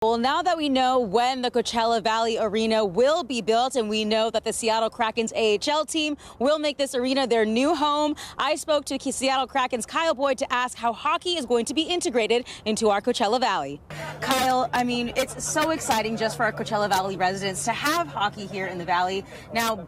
Well, now that we know when the Coachella Valley Arena will be built, and we know that the Seattle Kraken's AHL team will make this arena their new home, I spoke to Seattle Kraken's Kyle Boyd to ask how hockey is going to be integrated into our Coachella Valley. Kyle, I mean, it's so exciting just for our Coachella Valley residents to have hockey here in the Valley. Now,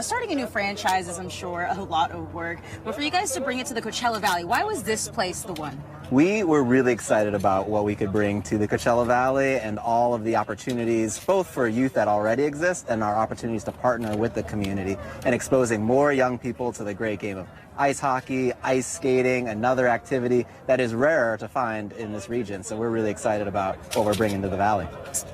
starting a new franchise is, I'm sure, a lot of work. But for you guys to bring it to the Coachella Valley, why was this place the one? We were really excited about what we could bring to the Coachella Valley and all of the opportunities, both for youth that already exist and our opportunities to partner with the community and exposing more young people to the great game of ice hockey, ice skating, another activity that is rare to find in this region. So we're really excited about what we're bringing to the Valley.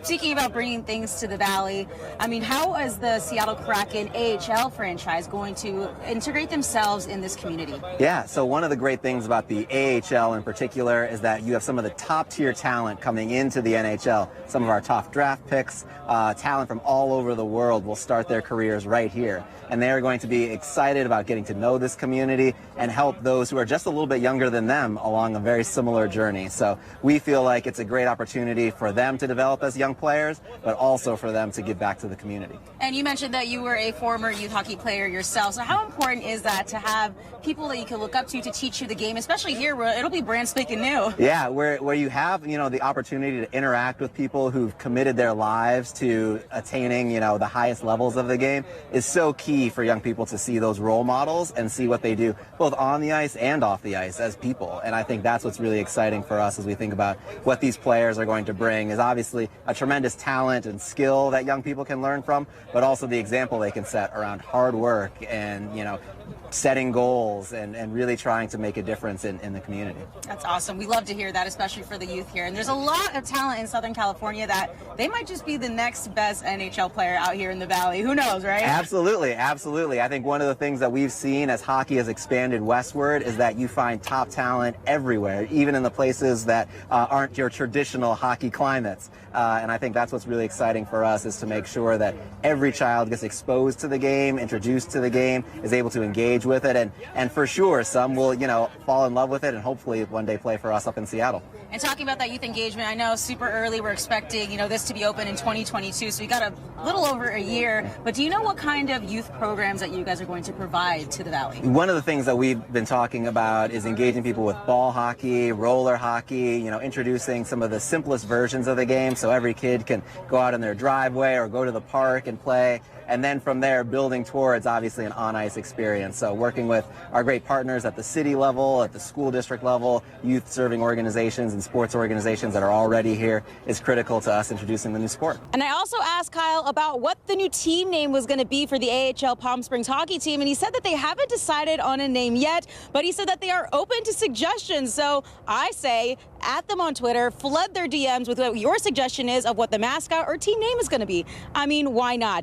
Speaking about bringing things to the Valley, I mean, how is the Seattle Kraken AHL franchise going to integrate themselves in this community? Yeah, so one of the great things about the AHL in particular is that you have some of the top tier talent coming into the NHL. Some of our top draft picks, talent from all over the world will start their careers right here. And they are going to be excited about getting to know this community and help those who are just a little bit younger than them along a very similar journey. So we feel like it's a great opportunity for them to develop as young players, but also for them to give back to the community. And you mentioned that you were a former youth hockey player yourself. So how important is that to have people that you can look up to teach you the game, especially here where it'll be brand spanking new? Yeah, where you have, the opportunity to interact with people who've committed their lives to attaining, the highest levels of the game is so key for young people to see those role models and see what they do both on the ice and off the ice as people. And I think that's what's really exciting for us as we think about what these players are going to bring is obviously a tremendous talent and skill that young people can learn from, but also the example they can set around hard work and, setting goals and really trying to make a difference in the community. That's awesome. We love to hear that, especially for the youth here. And there's a lot of talent in Southern California that they might just be the next best NHL player out here in the Valley. Who knows, right? Absolutely, absolutely. I think one of the things that we've seen as hockey has expanded westward is that you find top talent everywhere, even in the places that aren't your traditional hockey climates. And I think that's what's really exciting for us is to make sure that every child gets exposed to the game, introduced to the game, is able to engage with it, and for sure some will fall in love with it and hopefully one day play for us up in Seattle. And talking about that youth engagement, I know super early we're expecting this to be open in 2022, so we got a little over a year, but do you know what kind of youth programs that you guys are going to provide to the Valley? One of the things that we've been talking about is engaging people with ball hockey, roller hockey, introducing some of the simplest versions of the game so every kid can go out in their driveway or go to the park and play. And then from there, building towards, obviously, an on-ice experience. So working with our great partners at the city level, at the school district level, youth-serving organizations and sports organizations that are already here is critical to us introducing the new sport. And I also asked Kyle about what the new team name was going to be for the AHL Palm Springs hockey team, and he said that they haven't decided on a name yet, but he said that they are open to suggestions. So I say, at them on Twitter, flood their DMs with what your suggestion is of what the mascot or team name is going to be. I mean, why not?